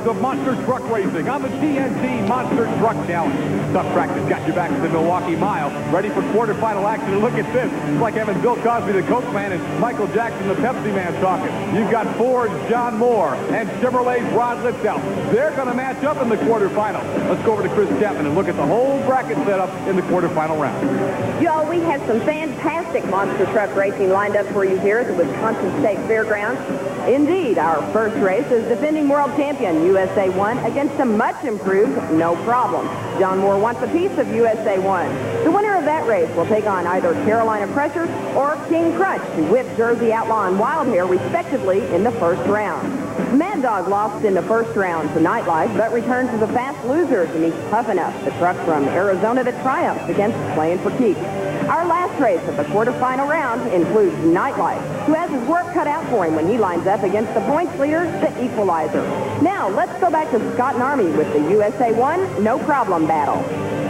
of monster truck racing on the TNT Monster Truck Challenge. Tuff Trax has got you back to the Milwaukee Mile, ready for quarterfinal action. And look at this. It's like having Bill Cosby, the Coke Man, and Michael Jackson, the Pepsi Man, talking. You've got Ford's John Moore and Chevrolet's Rod Litzow. They're going to match up in the quarterfinal. Let's go over to Chris Chapman and look at the whole bracket setup in the quarterfinal round. Joe, we have some fantastic monster truck racing lined up for you here at the Wisconsin State Fairgrounds. Indeed, our first race is defending world champion USA 1 against a much improved No Problem. John Moore wants a piece of USA 1. The winner of that race will take on either Carolina Crusher or King Crunch, who whipped Jersey Outlaw and Wild Hair respectively in the first round. Mad Dog lost in the first round to Nightlife, but returned to the Fast Losers, and he's tough enough. The truck from Arizona that triumphs against Playing for Keeps. Our last race of the quarterfinal round includes Nightlife, who has his work cut out for him when he lines up against the points leader, the Equalizer. Now, let's go back to Scott and Army with the USA 1 No Problem battle.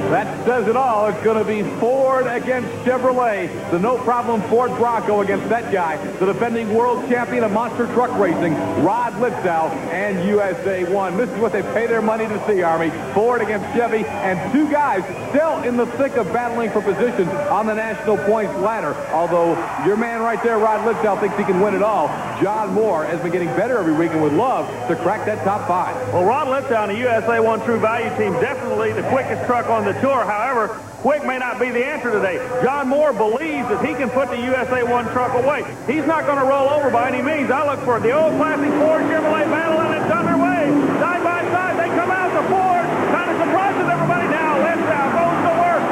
That says it all. It's going to be Ford against Chevrolet. The No Problem Ford Bronco against that guy, the defending world champion of monster truck racing, Rod Litzow, and USA 1. This is what they pay their money to see, Army. Ford against Chevy, and two guys still in the thick of battling for position on the national points ladder. Although your man right there, Rod Litzow, thinks he can win it all. John Moore has been getting better every week and would love to crack that top 5. Well, Rod Litzow and the USA 1 True Value team, definitely the quickest truck on the tour. However, quick may not be the answer today. John Moore believes that he can put the USA 1 truck away. He's not going to roll over by any means. I look for the old classic Ford Chevrolet battle, and it's underway. Side by side, they come out. The Ford kind of surprises everybody now. Litzow goes to work.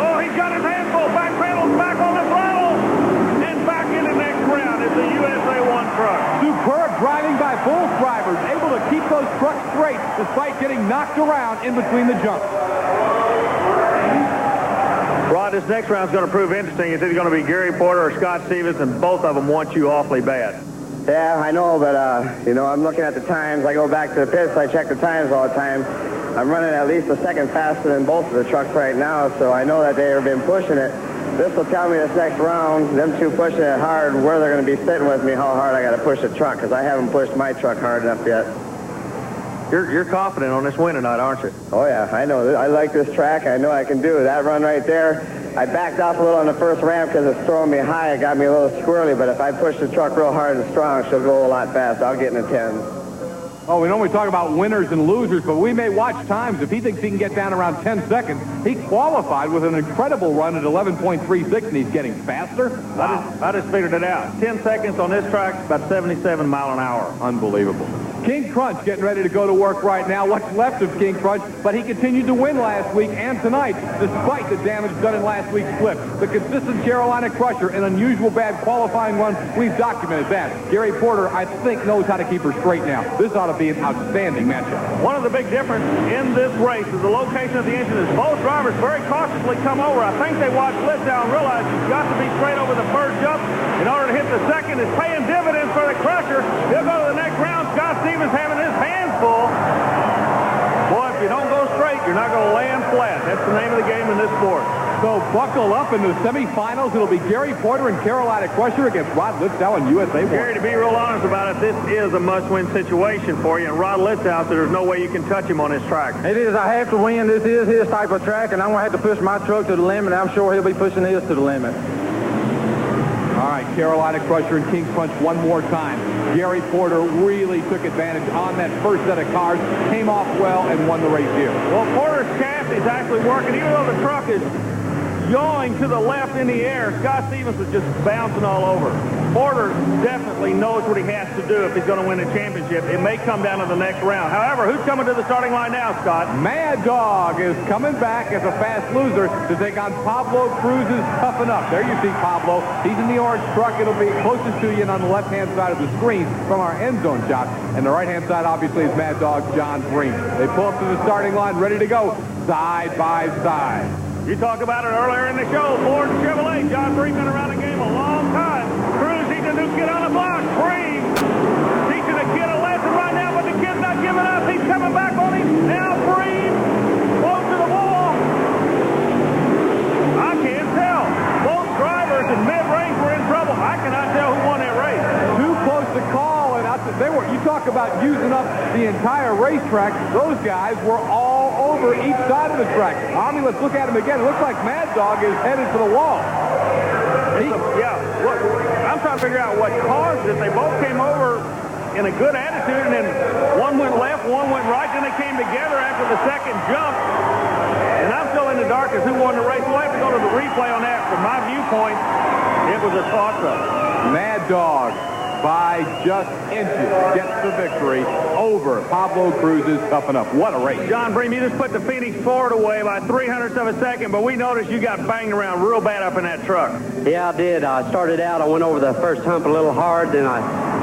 Oh, he's got his hands full. Back pedals back on the throttle. And back in the next round is the USA 1 truck. Superb driving by both drivers, able to keep those trucks straight despite getting knocked around in between the jumps. Rod, this next round is going to prove interesting. It's either going to be Gary Porter or Scott Stevens, and both of them want you awfully bad. Yeah, I know, but, I'm looking at the times. I go back to the pits. I check the times all the time. I'm running at least a second faster than both of the trucks right now, so I know that they have been pushing it. This will tell me this next round, them two pushing it hard, where they're going to be sitting with me, how hard I got to push the truck, because I haven't pushed my truck hard enough yet. You're confident on this win tonight, aren't you? Oh, yeah, I know. I like this track. I know I can do it. That run right there, I backed off a little on the first ramp because it's throwing me high. It got me a little squirrely, but if I push the truck real hard and strong, she'll go a lot fast. I'll get in the 10s. Oh, we normally talk about winners and losers, but we may watch times. If he thinks he can get down around 10 seconds, he qualified with an incredible run at 11.36, and he's getting faster. Wow. I just figured it out. 10 seconds on this track, about 77 miles an hour. Unbelievable. King Crunch getting ready to go to work right now. What's left of King Crunch, but he continued to win last week and tonight, despite the damage done in last week's flip. The consistent Carolina Crusher, an unusual bad qualifying run. We've documented that. Gary Porter, I think, knows how to keep her straight now. This ought to be an outstanding matchup. One of the big differences in this race is the location of the engine. As both drivers very cautiously come over. I think they watched Litzow and realized he's got to be straight over the first jump in order to hit the second. It's paying dividends for the Crusher. He'll go to the next round. Scott Stevens having his hands full. Boy, if you don't go straight, you're not going to land flat. That's the name of the game in this sport. So buckle up in the semifinals. It'll be Gary Porter and Carolina Crusher against Rod Litzow and USA 1. Gary, to be real honest about it, this is a must-win situation for you. And Rod Litzow, so there's no way you can touch him on this track. It is. I have to win. This is his type of track, and I'm going to have to push my truck to the limit. I'm sure he'll be pushing his to the limit. All right, Carolina Crusher and King Crunch one more time. Gary Porter really took advantage on that first set of cars, came off well, and won the race here. Well, Porter's chassis is actually working. Even though the truck is yawing to the left in the air, Scott Stevens was just bouncing all over. Porter definitely knows what he has to do if he's going to win the championship. It may come down to the next round. However, who's coming to the starting line now, Scott? Mad Dog is coming back as a fast loser to take on Pablo Cruz's Toughen Up. There you see Pablo. He's in the orange truck. It'll be closest to you and on the left-hand side of the screen from our end zone shot. And the right-hand side, obviously, is Mad Dog John Breen. They pull up to the starting line, ready to go, side by side. You talked about it earlier in the show. Ford and Chevrolet. John Breen been around the game a long time. Cruz needs a new kid on the block. Breen teaching the kid a lesson right now, but the kid's not giving up. He's coming back on him. Now Breen close to the wall. I can't tell. Both drivers in mid-range were in trouble. I cannot tell who won that race. Too close to call, and You talk about using up the entire racetrack. Those guys were all over each side of the track. Army, let's look at him again. It looks like Mad Dog is headed for the wall. I'm trying to figure out what caused it. They both came over in a good attitude, and then one went left, one went right. Then they came together after the second jump. And I'm still in the dark as who won the race. We'll have to go to the replay on that. From my viewpoint, it was a toss-up. Mad Dog, by just inches, gets the victory over Pablo Cruz's Tough Enough. What a race. John Bream, you just put the Phoenix Ford away by 300ths of a second, but we noticed you got banged around real bad up in that truck. Yeah, I did. I started out, I went over the first hump a little hard, then I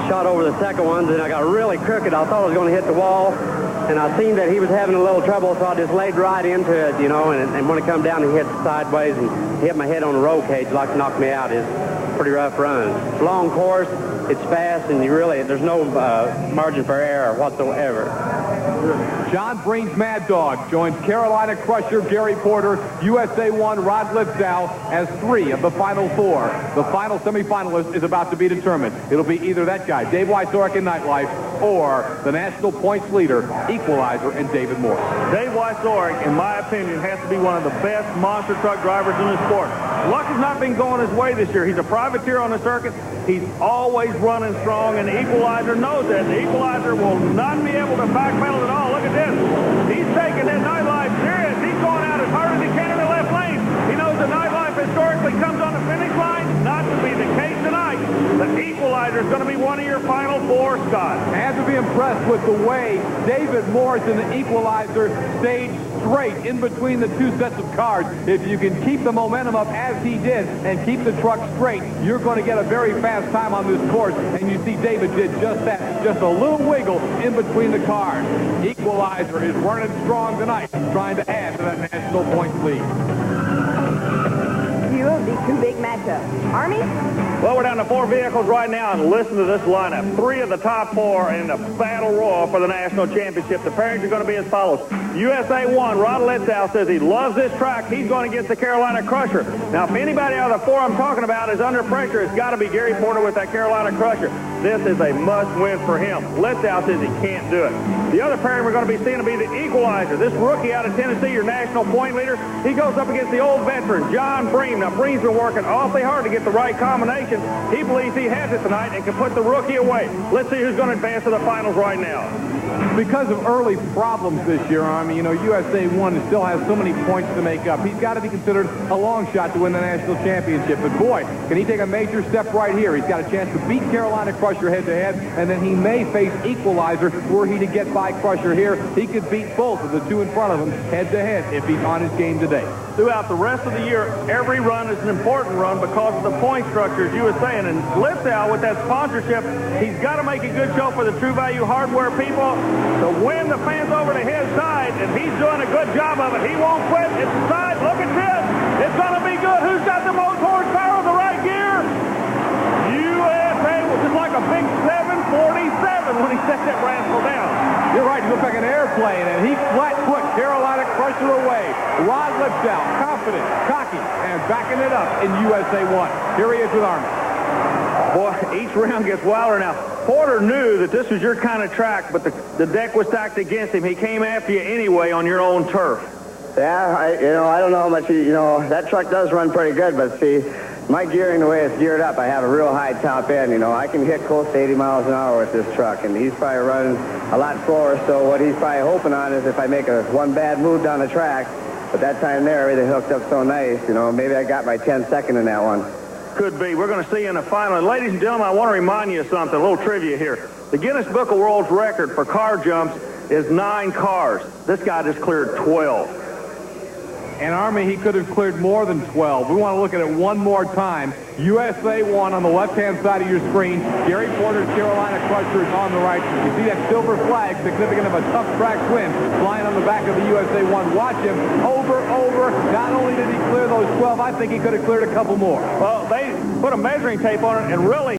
shot over the second one, then I got really crooked. I thought I was going to hit the wall, and I seen that he was having a little trouble, so I just laid right into it, you know, and when it come down, he hit sideways and hit my head on the roll cage like to knock me out. It's a pretty rough run. It's a long course, it's fast, and there's no margin for error whatsoever. John Bream's Mad Dog joins Carolina Crusher Gary Porter, USA 1 Rod Lipsdow as 3 of the final 4. The final semifinalist is about to be determined. It'll be either that guy, Dave Wysork in Nightlife, or the national points leader, Equalizer, and David Moore. Dave Wysork, in my opinion, has to be one of the best monster truck drivers in the sport. Luck has not been going his way this year. He's a privateer on the circuit. He's always running strong, and the Equalizer knows that. The Equalizer will not be able to backpedal at all. Look at this. He's taking that Nightlife serious. He's going out as hard as he can in the left lane. He knows the Nightlife historically comes on the finish line. Not to be the case tonight. The Equalizer is going to be one of your final 4, Scott. I have to be impressed with the way David Morris and the Equalizer stayed straight in between the 2 sets of cars. If you can keep the momentum up as he did and keep the truck straight, you're going to get a very fast time on this course. And you see David did just that. Just a little wiggle in between the cars. Equalizer is running strong tonight, trying to add to that national points lead. Few of the 2 big matchups. Army? Well, we're down to 4 vehicles right now, and listen to this lineup. 3 of the top 4 in the battle royal for the national championship. The pairings are going to be as follows. USA 1, Rod Lipsdow says he loves this track. He's going against the Carolina Crusher. Now, if anybody out of the 4 I'm talking about is under pressure, it's got to be Gary Porter with that Carolina Crusher. This is a must-win for him. Lipsdow says he can't do it. The other pairing we're going to be seeing will be the Equalizer. This rookie out of Tennessee, your national point leader, he goes up against the old veteran, John Bream. Now, Bream's been working awfully hard to get the right combination. He believes he has it tonight and can put the rookie away. Let's see who's going to advance to the finals right now. Because of early problems this year, Army, you know, USA 1 still has so many points to make up. He's got to be considered a long shot to win the national championship. But boy, can he take a major step right here. He's got a chance to beat Carolina Crusher head-to-head, and then he may face Equalizer. Were he to get by Crusher here, he could beat both of the 2 in front of him head-to-head if he's on his game today. Throughout the rest of the year, every run is an important run because of the point structure, as you were saying. And Lipsdow, with that sponsorship, he's got to make a good show for the True Value Hardware people to win the fans over to his side, and he's doing a good job of it. He won't quit. It's the side. Look at this. It's going to be good. Who's got the most horsepower of the right gear? USA, which is like a big 747 when he set that rascal down. You're right. He looks like an airplane, and he flat put Carolina Crusher away. Rod Lipsdow, confident, cocky, and backing it up in USA 1. Here he is with Army. Boy, each round gets wilder now. Porter knew that this was your kind of track, but the deck was stacked against him. He came after you anyway on your own turf. Yeah, I don't know how much, that truck does run pretty good, but see, my gearing, the way it's geared up, I have a real high top end, I can hit close to 80 miles an hour with this truck, and he's probably running a lot slower, so what he's probably hoping on is if I make one bad move down the track, but that time there, everything hooked up so nice, maybe I got my 10-second in that one. Could be. We're going to see you in the final. And ladies and gentlemen, I want to remind you of something, a little trivia here. The Guinness Book of World Record for car jumps is 9 cars. This guy just cleared 12. And Army, he could have cleared more than 12. We want to look at it one more time. USA 1 on the left-hand side of your screen. Gary Porter's Carolina Crusher is on the right. You see that silver flag, significant of a Tough Trax win, flying on the back of the USA 1. Watch him over. Not only did he clear those 12, I think he could have cleared a couple more. Well, they put a measuring tape on it and really